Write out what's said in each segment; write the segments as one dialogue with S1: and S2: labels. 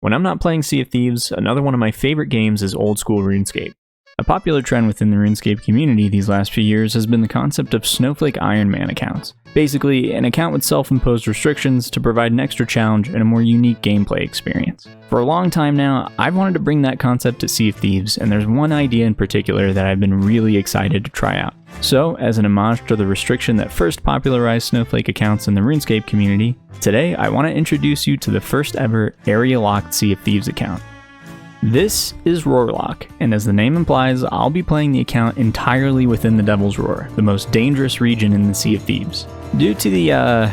S1: When I'm not playing Sea of Thieves, another one of my favorite games is Oldschool Runescape. A popular trend within the Runescape community these last few years has been the concept of Snowflake Iron Man accounts. Basically, an account with self-imposed restrictions to provide an extra challenge and a more unique gameplay experience. For a long time now, I've wanted to bring that concept to Sea of Thieves, and there's one idea in particular that I've been really excited to try out. So, as an homage to the restriction that first popularized Snowflake accounts in the Runescape community, today I want to introduce you to the first ever area-locked Sea of Thieves account. This is Roarlock, and as the name implies, I'll be playing the account entirely within the Devil's Roar, the most dangerous region in the Sea of Thieves. Due to the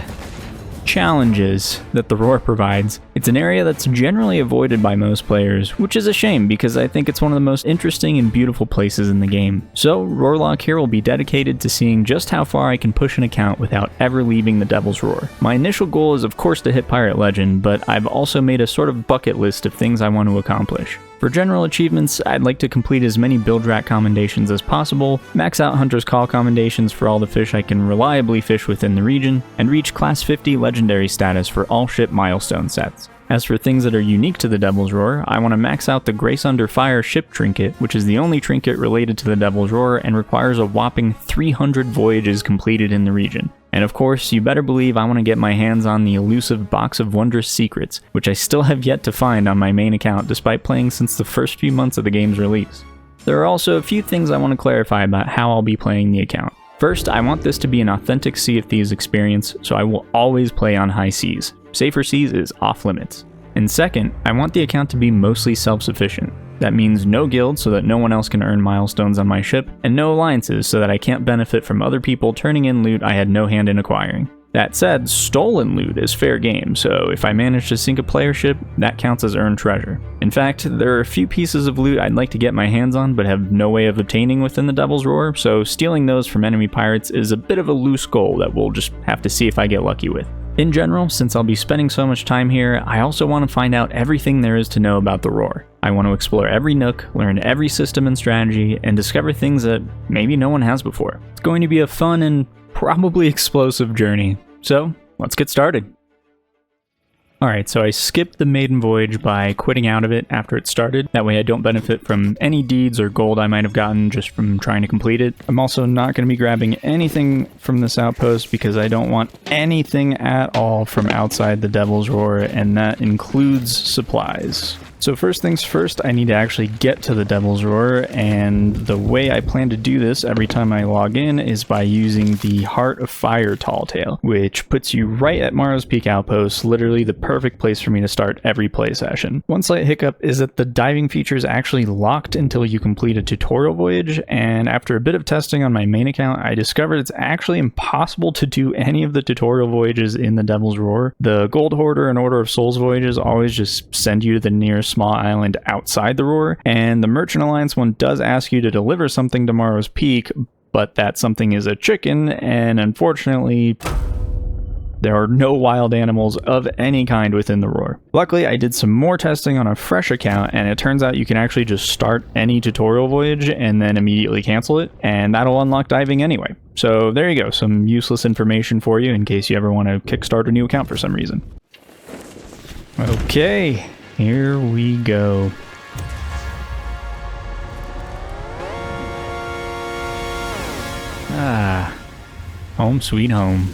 S1: challenges that the Roar provides, it's an area that's generally avoided by most players, which is a shame because I think it's one of the most interesting and beautiful places in the game. So Roarlock here will be dedicated to seeing just how far I can push an account without ever leaving the Devil's Roar. My initial goal is of course to hit Pirate Legend, but I've also made a sort of bucket list of things I want to accomplish. For general achievements, I'd like to complete as many build rack commendations as possible, max out Hunter's Call commendations for all the fish I can reliably fish within the region, and reach Class 50 Legendary status for all ship milestone sets. As for things that are unique to the Devil's Roar, I want to max out the Grace Under Fire ship trinket, which is the only trinket related to the Devil's Roar and requires a whopping 300 voyages completed in the region. And of course, you better believe I want to get my hands on the elusive Box of Wondrous Secrets, which I still have yet to find on my main account despite playing since the first few months of the game's release. There are also a few things I want to clarify about how I'll be playing the account. First, I want this to be an authentic Sea of Thieves experience, so I will always play on high seas. Safer seas is off limits. And second, I want the account to be mostly self-sufficient. That means no guild so that no one else can earn milestones on my ship, and no alliances so that I can't benefit from other people turning in loot I had no hand in acquiring. That said, stolen loot is fair game, so if I manage to sink a player ship, that counts as earned treasure. In fact, there are a few pieces of loot I'd like to get my hands on but have no way of obtaining within the Devil's Roar, so stealing those from enemy pirates is a bit of a loose goal that we'll just have to see if I get lucky with. In general, since I'll be spending so much time here, I also want to find out everything there is to know about the Roar. I want to explore every nook, learn every system and strategy, and discover things that maybe no one has before. It's going to be a fun and probably explosive journey. So, let's get started. Alright, so I skipped the Maiden Voyage by quitting out of it after it started. That way I don't benefit from any deeds or gold I might have gotten just from trying to complete it. I'm also not going to be grabbing anything from this outpost because I don't want anything at all from outside the Devil's Roar, and that includes supplies. So first things first, I need to actually get to the Devil's Roar, and the way I plan to do this every time I log in is by using the Heart of Fire Tall Tale, which puts you right at Morrow's Peak Outpost, literally the perfect place for me to start every play session. One slight hiccup is that the diving feature is actually locked until you complete a tutorial voyage, and after a bit of testing on my main account, I discovered it's actually impossible to do any of the tutorial voyages in the Devil's Roar. The Gold Hoarder and Order of Souls voyages always just send you to the nearest small island outside the Roar, and the Merchant Alliance one does ask you to deliver something to Morrow's Peak, but that something is a chicken, and unfortunately there are no wild animals of any kind within the Roar. Luckily, I did some more testing on a fresh account, and it turns out you can actually just start any tutorial voyage and then immediately cancel it, and that'll unlock diving anyway. So there you go, some useless information for you in case you ever want to kickstart a new account for some reason. Okay. Here we go. Home sweet home.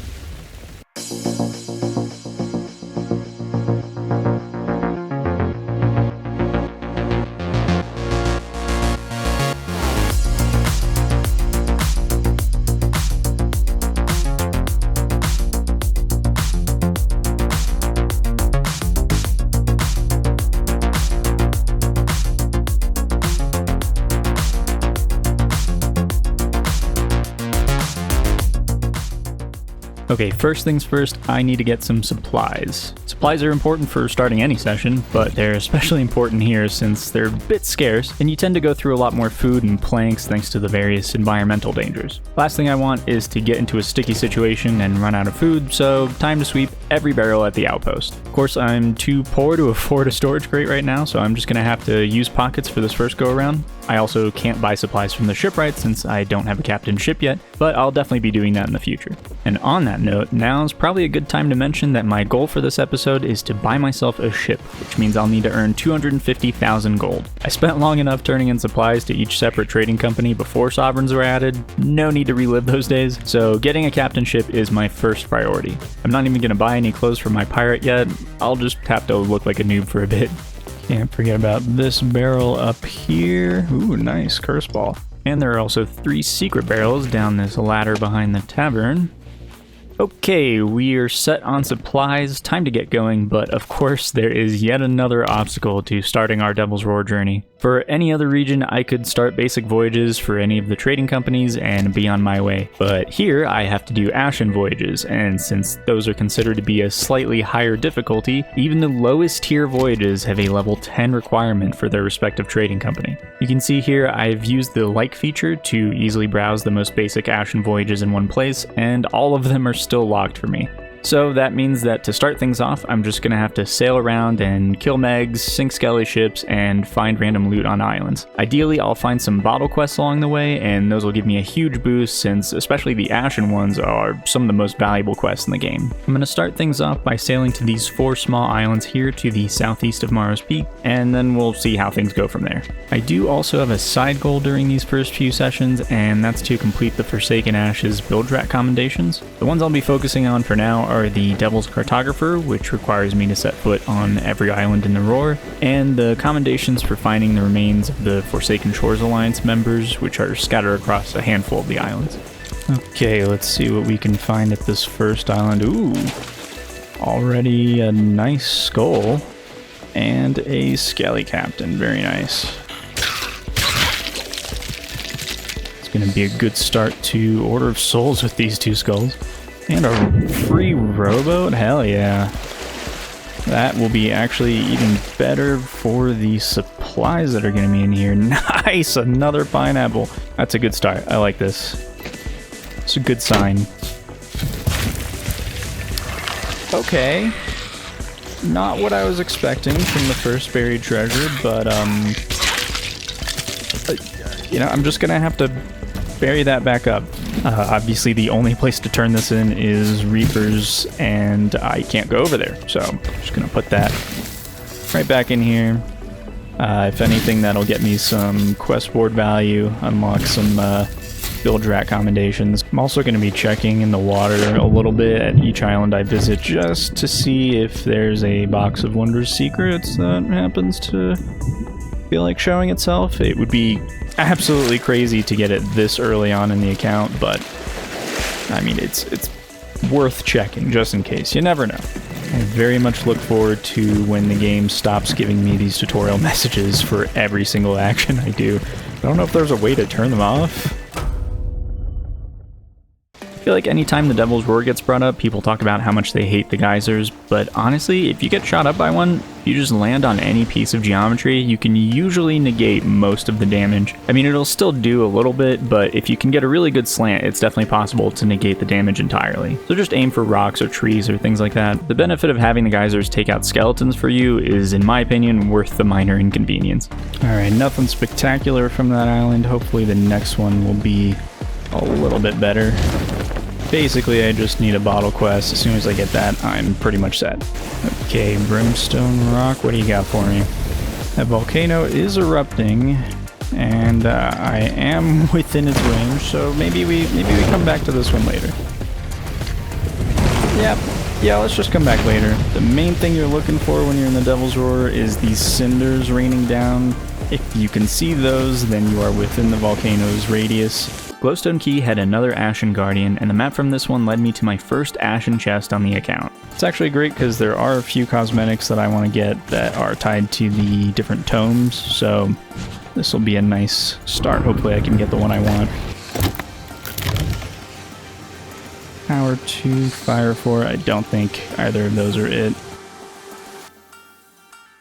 S1: Okay, first things first, I need to get some supplies. Supplies are important for starting any session, but they're especially important here since they're a bit scarce, and you tend to go through a lot more food and planks thanks to the various environmental dangers. Last thing I want is to get into a sticky situation and run out of food, so time to sweep every barrel at the outpost. Of course, I'm too poor to afford a storage crate right now, so I'm just gonna have to use pockets for this first go around. I also can't buy supplies from the shipwright since I don't have a captain ship yet, but I'll definitely be doing that in the future. And on that that note, now's probably a good time to mention that my goal for this episode is to buy myself a ship, which means I'll need to earn 250,000 gold. I spent long enough turning in supplies to each separate trading company before sovereigns were added, no need to relive those days, so getting a captain ship is my first priority. I'm not even going to buy any clothes for my pirate yet, I'll just have to look like a noob for a bit. Can't forget about this barrel up here. Ooh, nice curse ball. And there are also 3 secret barrels down this ladder behind the tavern. Okay, we are set on supplies, time to get going, but of course there is yet another obstacle to starting our Devil's Roar journey. For any other region, I could start basic voyages for any of the trading companies and be on my way. But here, I have to do Ashen voyages, and since those are considered to be a slightly higher difficulty, even the lowest tier voyages have a level 10 requirement for their respective trading company. You can see here, I've used the like feature to easily browse the most basic Ashen voyages in one place, and all of them are still locked for me. So that means that to start things off, I'm just going to have to sail around and kill megs, sink skelly ships, and find random loot on islands. Ideally, I'll find some bottle quests along the way, and those will give me a huge boost since especially the Ashen ones are some of the most valuable quests in the game. I'm going to start things off by sailing to these 4 small islands here to the southeast of Maro's Peak, and then we'll see how things go from there. I do also have a side goal during these first few sessions, and that's to complete the Forsaken Ashes build track commendations. The ones I'll be focusing on for now are the Devil's Cartographer, which requires me to set foot on every island in the Roar, and the commendations for finding the remains of the Forsaken Shores Alliance members, which are scattered across a handful of the islands. Okay, let's see what we can find at this first island. Ooh, already a nice skull and a skelly captain. Very nice. It's going to be a good start to Order of Souls with these 2 skulls. And a free rowboat? Hell yeah. That will be actually even better for the supplies that are going to be in here. Nice! Another pineapple. That's a good start. I like this. It's a good sign. Okay. Not what I was expecting from the first buried treasure, but, you know, I'm just going to have to bury that back up. Obviously, the only place to turn this in is Reapers, and I can't go over there. So I'm just going to put that right back in here. If anything, that'll get me some quest board value, unlock some build track commendations. I'm also going to be checking in the water a little bit at each island I visit just to see if there's a box of Wondrous Secrets that happens to feel like showing itself. It would be absolutely crazy to get it this early on in the account, but I mean, it's worth checking just in case. You never know. I very much look forward to when the game stops giving me these tutorial messages for every single action I do. I don't know if there's a way to turn them off. I feel like anytime the Devil's Roar gets brought up, people talk about how much they hate the geysers, but honestly, if you get shot up by one, you just land on any piece of geometry, you can usually negate most of the damage. I mean, it'll still do a little bit, but if you can get a really good slant, it's definitely possible to negate the damage entirely. So just aim for rocks or trees or things like that. The benefit of having the geysers take out skeletons for you is, in my opinion, worth the minor inconvenience. Alright, nothing spectacular from that island. Hopefully the next one will be a little bit better. Basically, I just need a bottle quest. As soon as I get that, I'm pretty much set. Okay, Brimstone Rock, what do you got for me? That volcano is erupting, and I am within its range, so maybe we come back to this one later. Yeah, let's just come back later. The main thing you're looking for when you're in the Devil's Roar is these cinders raining down. If you can see those, then you are within the volcano's radius. Glowstone Key had another Ashen Guardian, and the map from this one led me to my first Ashen chest on the account. It's actually great because there are a few cosmetics that I want to get that are tied to the different tomes, so this will be a nice start. Hopefully I can get the one I want. Power 2, Fire 4, I don't think either of those are it.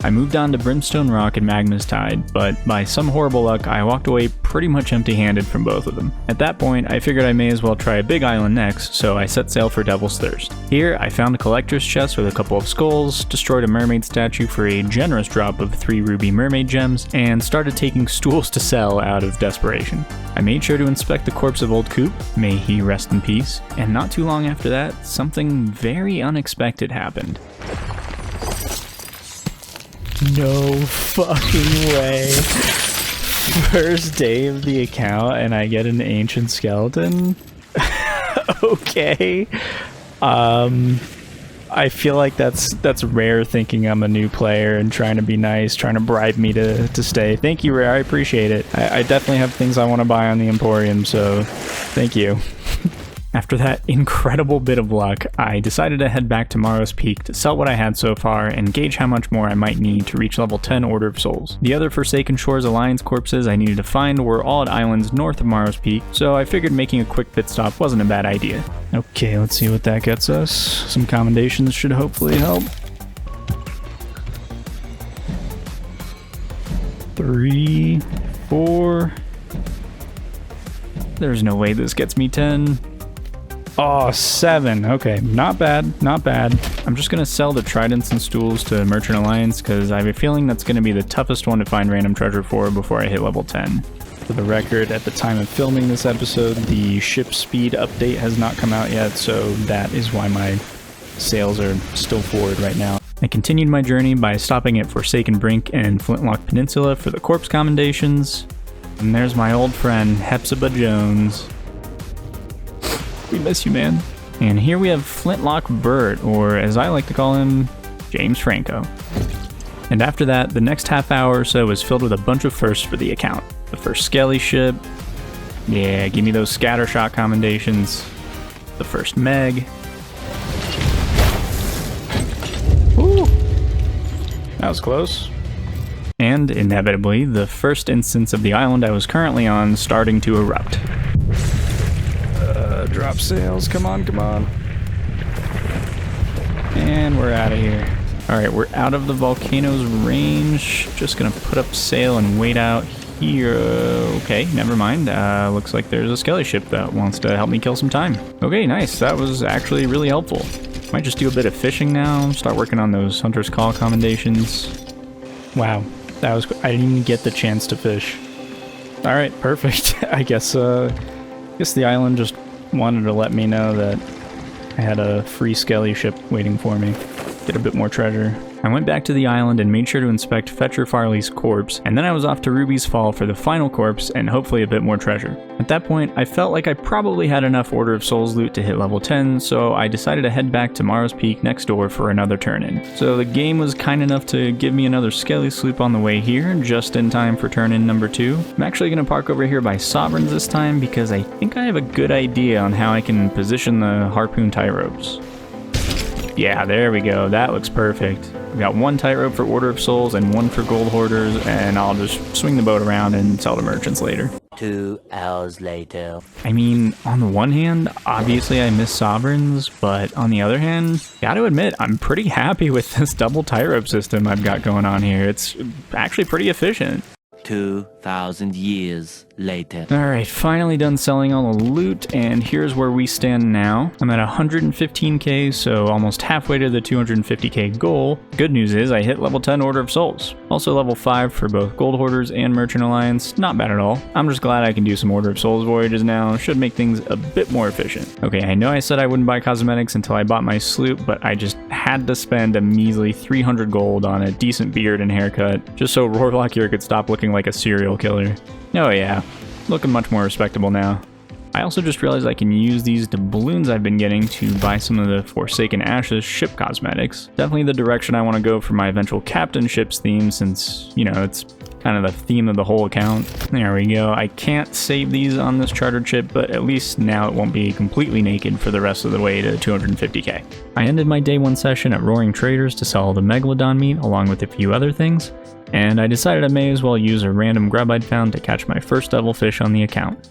S1: I moved on to Brimstone Rock and Magma's Tide, but by some horrible luck, I walked away pretty much empty-handed from both of them. At that point, I figured I may as well try a big island next, so I set sail for Devil's Thirst. Here, I found a collector's chest with a couple of skulls, destroyed a mermaid statue for a generous drop of 3 ruby mermaid gems, and started taking stools to sell out of desperation. I made sure to inspect the corpse of Old Coop, may he rest in peace, and not too long after that, something very unexpected happened. No fucking way. First day of the account and I get an ancient skeleton? Okay. I feel like that's Rare thinking I'm a new player and trying to be nice, trying to bribe me to stay. Thank you, Rare, I appreciate it. I definitely have things I want to buy on the Emporium, so thank you. After that incredible bit of luck, I decided to head back to Maros Peak to sell what I had so far and gauge how much more I might need to reach level 10 Order of Souls. The other Forsaken Shores Alliance corpses I needed to find were all at islands north of Maros Peak, so I figured making a quick pit stop wasn't a bad idea. Okay, let's see what that gets us. Some commendations should hopefully help. 3, 4... There's no way this gets me 10. Oh, 7. Okay, not bad, not bad. I'm just gonna sell the tridents and stools to Merchant Alliance because I have a feeling that's gonna be the toughest one to find random treasure for before I hit level 10. For the record, at the time of filming this episode, the ship speed update has not come out yet, so that is why my sales are still forward right now. I continued my journey by stopping at Forsaken Brink and Flintlock Peninsula for the corpse commendations. And there's my old friend, Hepzibah Jones. We miss you, man. And here we have Flintlock Bert, or as I like to call him, James Franco. And after that, the next half hour or so was filled with a bunch of firsts for the account. The first Skelly ship. Yeah, give me those scattershot commendations. The first Meg. Ooh! That was close. And, inevitably, the first instance of the island I was currently on starting to erupt. Drop sails, come on, come on. And we're out of here. Alright, we're out of the volcano's range. Just gonna put up sail and wait out here. Okay, never mind. Looks like there's a Skelly ship that wants to help me kill some time. Okay, nice. That was actually really helpful. Might just do a bit of fishing now. Start working on those Hunter's Call commendations. Wow, that was... I didn't even get the chance to fish. Alright, perfect. I guess the island just wanted to let me know that I had a free Skelly ship waiting for me. Get a bit more treasure. I went back to the island and made sure to inspect Fetcher Farley's corpse, and then I was off to Ruby's Fall for the final corpse and hopefully a bit more treasure. At that point, I felt like I probably had enough Order of Souls loot to hit level 10, so I decided to head back to Maros Peak next door for another turn-in. So the game was kind enough to give me another Skelly sloop on the way here, just in time for turn-in number 2. I'm actually going to park over here by Sovereigns this time because I think I have a good idea on how I can position the harpoon tightropes. Yeah, there we go. That looks perfect. We got one tightrope for Order of Souls and one for Gold Hoarders, and I'll just swing the boat around and sell to merchants later.
S2: 2 hours later.
S1: I mean, on the one hand, obviously I miss Sovereigns, but on the other hand, gotta admit, I'm pretty happy with this double tightrope system I've got going on here. It's actually pretty efficient.
S2: 2,000 years later.
S1: Alright, finally done selling all the loot, and here's where we stand now. I'm at 115k, so almost halfway to the 250k goal. Good news is I hit level 10 Order of Souls. Also level 5 for both Gold Hoarders and Merchant Alliance. Not bad at all. I'm just glad I can do some Order of Souls voyages now. Should make things a bit more efficient. Okay, I know I said I wouldn't buy cosmetics until I bought my sloop, but I just had to spend a measly 300 gold on a decent beard and haircut, just so Roarlock here could stop looking like a serial killer. Oh yeah, looking much more respectable now. I also just realized I can use these doubloons I've been getting to buy some of the Forsaken Ashes ship cosmetics. Definitely the direction I want to go for my eventual captain ship's theme, since, you know, it's kind of the theme of the whole account. There we go. I can't save these on this chartered ship, but at least now it won't be completely naked for the rest of the way to 250k. I ended my day 1 session at Roaring Traders to sell the Megalodon meat along with a few other things, and I decided I may as well use a random grub I'd found to catch my first devil fish on the account.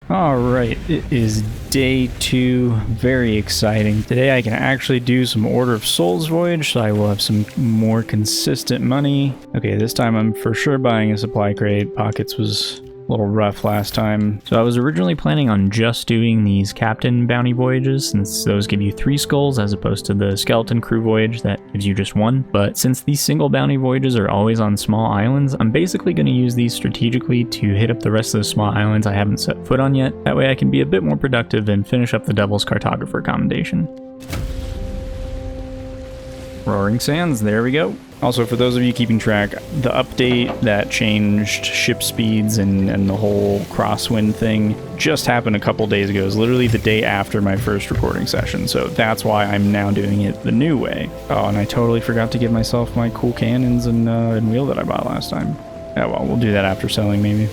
S1: Alright, it is day 2, very exciting. Today I can actually do some Order of Souls Voyage, so I will have some more consistent money. Okay, this time I'm for sure buying a supply crate. Pockets was a little rough last time. So I was originally planning on just doing these Captain Bounty Voyages, since those give you 3 skulls as opposed to the Skeleton Crew Voyage that gives you just 1. But since these single bounty voyages are always on small islands, I'm basically going to use these strategically to hit up the rest of the small islands I haven't set foot on yet. That way I can be a bit more productive and finish up the Devil's Cartographer commendation. Roaring Sands, there we go. Also, for those of you keeping track, the update that changed ship speeds and the whole crosswind thing just happened a couple days ago. It was literally the day after my first recording session, so that's why I'm now doing it the new way. Oh, and I totally forgot to give myself my cool cannons and wheel that I bought last time. Yeah, well, we'll do that after selling, maybe.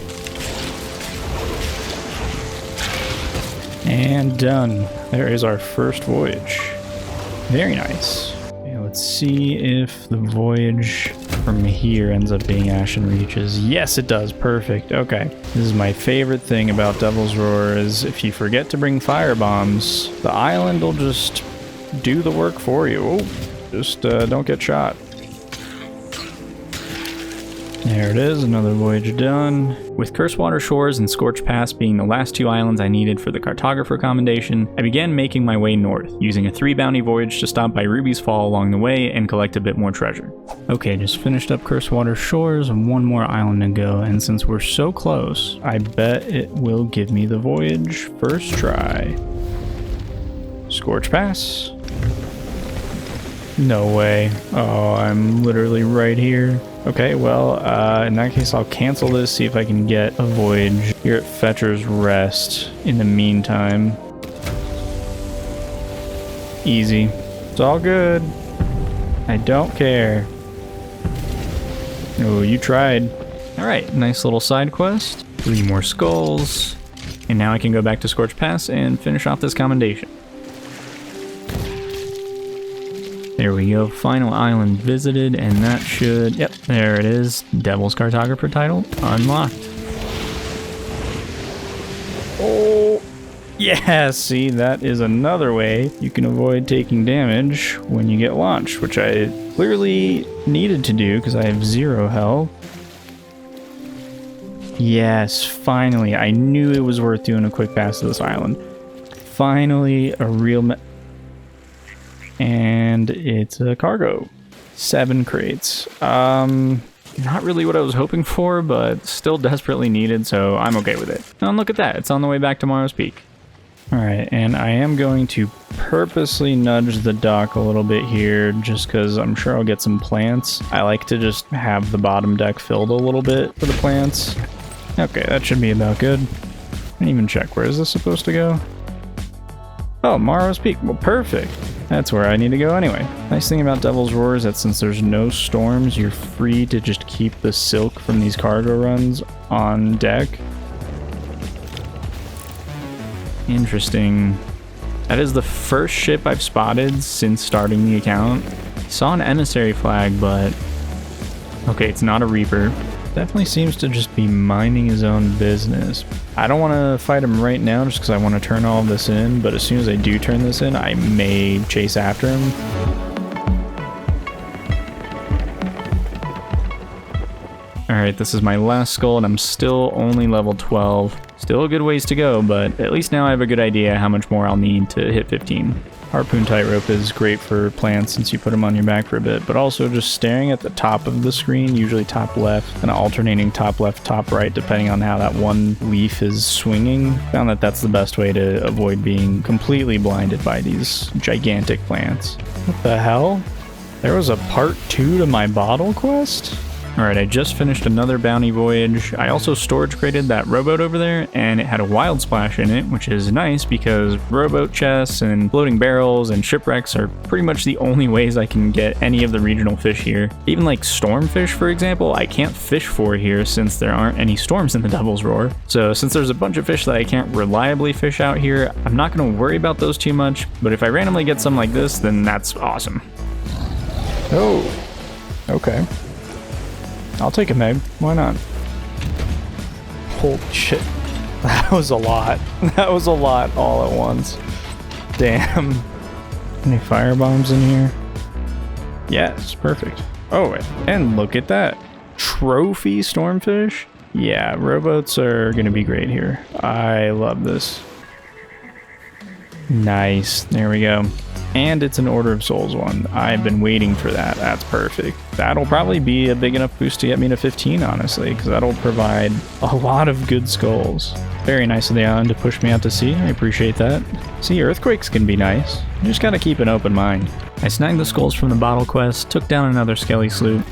S1: And done. There is our first voyage. Very nice. Let's see if the voyage from here ends up being Ashen Reaches. Yes, it does. Perfect. Okay. This is my favorite thing about Devil's Roar is if you forget to bring fire bombs, the island will just do the work for you. Oh, just don't get shot. There it is, another voyage done. With Cursewater Shores and Scorched Pass being the last 2 islands I needed for the Cartographer commendation, I began making my way north, using a 3 bounty voyage to stop by Ruby's Fall along the way and collect a bit more treasure. Okay, just finished up Cursewater Shores and 1 more island to go, and since we're so close, I bet it will give me the voyage first try. Scorched Pass. No way. Oh, I'm literally right here. Okay, well, in that case, I'll cancel this, see if I can get a voyage here at Fetcher's Rest in the meantime. Easy. It's all good. I don't care. Oh, you tried. Alright, nice little side quest. 3 more skulls. And now I can go back to Scorched Pass and finish off this commendation. There we go, final island visited, and that should, yep, there it is, Devil's Cartographer title unlocked. Oh, yeah, see, that is another way you can avoid taking damage when you get launched, which I clearly needed to do because I have 0 health. Yes, finally, I knew it was worth doing a quick pass to this island. Finally, a real and it's a cargo. 7 crates. Not really what I was hoping for, but still desperately needed, so I'm okay with it. And look at that, it's on the way back to Tomorrow's Peak. Alright, and I am going to purposely nudge the dock a little bit here, just because I'm sure I'll get some plants. I like to just have the bottom deck filled a little bit for the plants. Okay, that should be about good. I didn't even check, where is this supposed to go? Oh, Morrow's Peak, well perfect. That's where I need to go anyway. Nice thing about Devil's Roar is that since there's no storms, you're free to just keep the silk from these cargo runs on deck. Interesting. That is the first ship I've spotted since starting the account. Saw an emissary flag, but okay, it's not a Reaper. Definitely seems to just be minding his own business. I don't want to fight him right now just because I want to turn all of this in, but as soon as I do turn this in, I may chase after him. Alright, this is my last skull and I'm still only level 12. Still a good ways to go, but at least now I have a good idea how much more I'll need to hit 15. Harpoon Tightrope is great for plants since you put them on your back for a bit, but also just staring at the top of the screen, usually top left, and alternating top left, top right, depending on how that one leaf is swinging. Found that that's the best way to avoid being completely blinded by these gigantic plants. What the hell? There was a part 2 to my bottle quest? Alright, I just finished another bounty voyage. I also storage crated that rowboat over there, and it had a wild splash in it, which is nice because rowboat chests and floating barrels and shipwrecks are pretty much the only ways I can get any of the regional fish here. Even like stormfish, for example, I can't fish for here since there aren't any storms in the Devil's Roar. So since there's a bunch of fish that I can't reliably fish out here, I'm not going to worry about those too much, but if I randomly get some like this, then that's awesome. Oh, okay. I'll take a Meg. Why not? Holy shit. That was a lot. That was a lot all at once. Damn. Any fire bombs in here? Yes, perfect. Oh, and look at that. Trophy stormfish? Yeah, rowboats are gonna be great here. I love this. Nice. There we go. And it's an Order of Souls one. I've been waiting for that. That's perfect. That'll probably be a big enough boost to get me to 15, honestly, because that'll provide a lot of good skulls. Very nice of the island to push me out to sea. I appreciate that. See, earthquakes can be nice. You just gotta keep an open mind. I snagged the skulls from the bottle quest, took down another skelly sloop.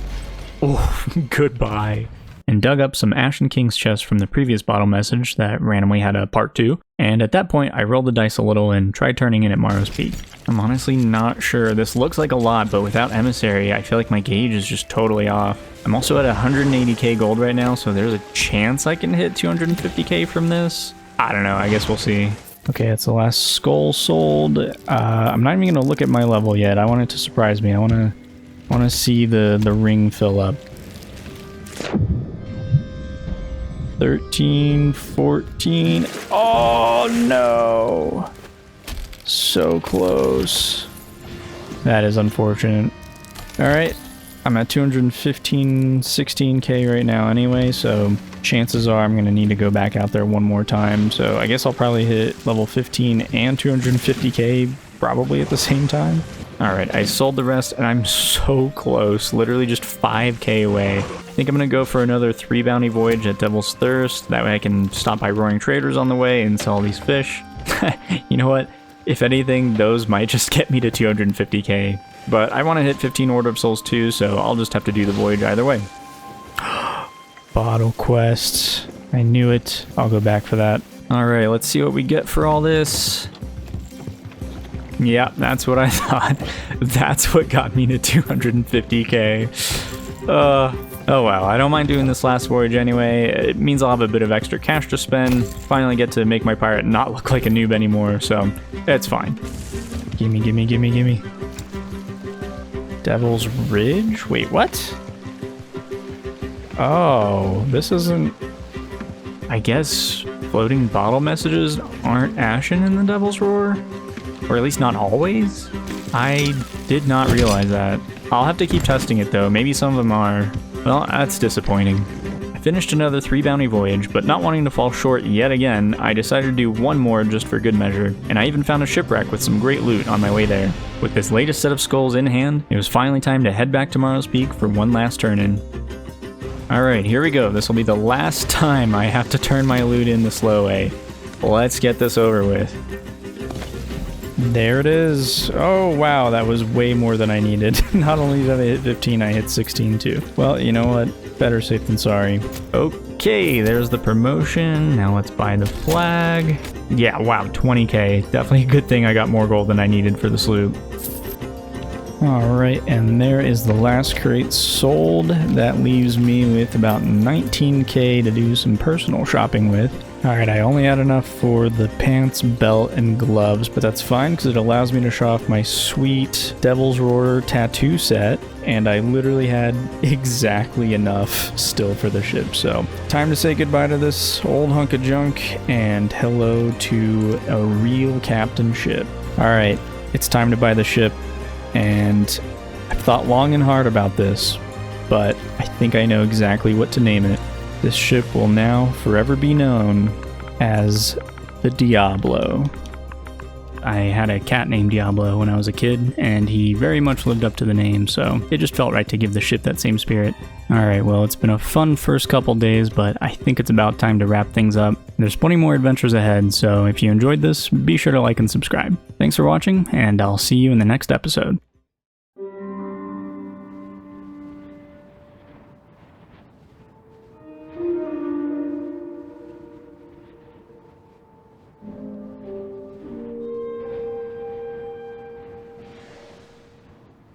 S1: Oh, goodbye. And dug up some Ashen King's chest from the previous bottle message that randomly had a part 2. And at that point, I rolled the dice a little and tried turning in at Morrow's Peak. I'm honestly not sure. This looks like a lot, but without Emissary, I feel like my gauge is just totally off. I'm also at 180k gold right now, so there's a chance I can hit 250k from this. I don't know, I guess we'll see. Okay, it's the last skull sold. I'm not even gonna look at my level yet. I want it to surprise me. I wanna see the ring fill up. 13, 14. Oh no! So close. That is unfortunate. Alright, I'm at 215, 16k right now anyway, so chances are I'm going to need to go back out there one more time. So I guess I'll probably hit level 15 and 250k probably at the same time. Alright, I sold the rest and I'm so close, literally just 5k away. I think I'm going to go for another 3 bounty voyage at Devil's Thirst. That way I can stop by Roaring Traders on the way and sell these fish. You know what? If anything, those might just get me to 250k. But I want to hit 15 Order of Souls too, so I'll just have to do the voyage either way. Bottle quests. I knew it. I'll go back for that. Alright, let's see what we get for all this. Yeah, that's what I thought. That's what got me to 250k. Oh wow, I don't mind doing this last voyage anyway. It means I'll have a bit of extra cash to spend. Finally get to make my pirate not look like a noob anymore, so it's fine. Gimme, gimme, gimme, gimme. Devil's Ridge? Wait, what? Oh, this isn't... I guess floating bottle messages aren't ashen in the Devil's Roar? Or at least not always? I did not realize that. I'll have to keep testing it though, maybe some of them are. Well, that's disappointing. I finished another 3 bounty voyage, but not wanting to fall short yet again, I decided to do one more just for good measure, and I even found a shipwreck with some great loot on my way there. With this latest set of skulls in hand, it was finally time to head back to Morrow's Peak for one last turn-in. Alright, here we go. This will be the last time I have to turn my loot in the slow way. Let's get this over with. There it is. Oh wow, that was way more than I needed. Not only did I hit 15, I hit 16 too. Well, you know what? Better safe than sorry. Okay, there's the promotion. Now let's buy the flag. Yeah, wow, 20k. Definitely a good thing I got more gold than I needed for the sloop. Alright, and there is the last crate sold. That leaves me with about 19k to do some personal shopping with. Alright, I only had enough for the pants, belt, and gloves, but that's fine because it allows me to show off my sweet Devil's Roar tattoo set, and I literally had exactly enough still for the ship, so time to say goodbye to this old hunk of junk and hello to a real captain ship. Alright, it's time to buy the ship, and I've thought long and hard about this, but I think I know exactly what to name it. This ship will now forever be known as the Diablo. I had a cat named Diablo when I was a kid, and he very much lived up to the name, so it just felt right to give the ship that same spirit. Alright, well, it's been a fun first couple days, but I think it's about time to wrap things up. There's plenty more adventures ahead, so if you enjoyed this, be sure to like and subscribe. Thanks for watching, and I'll see you in the next episode.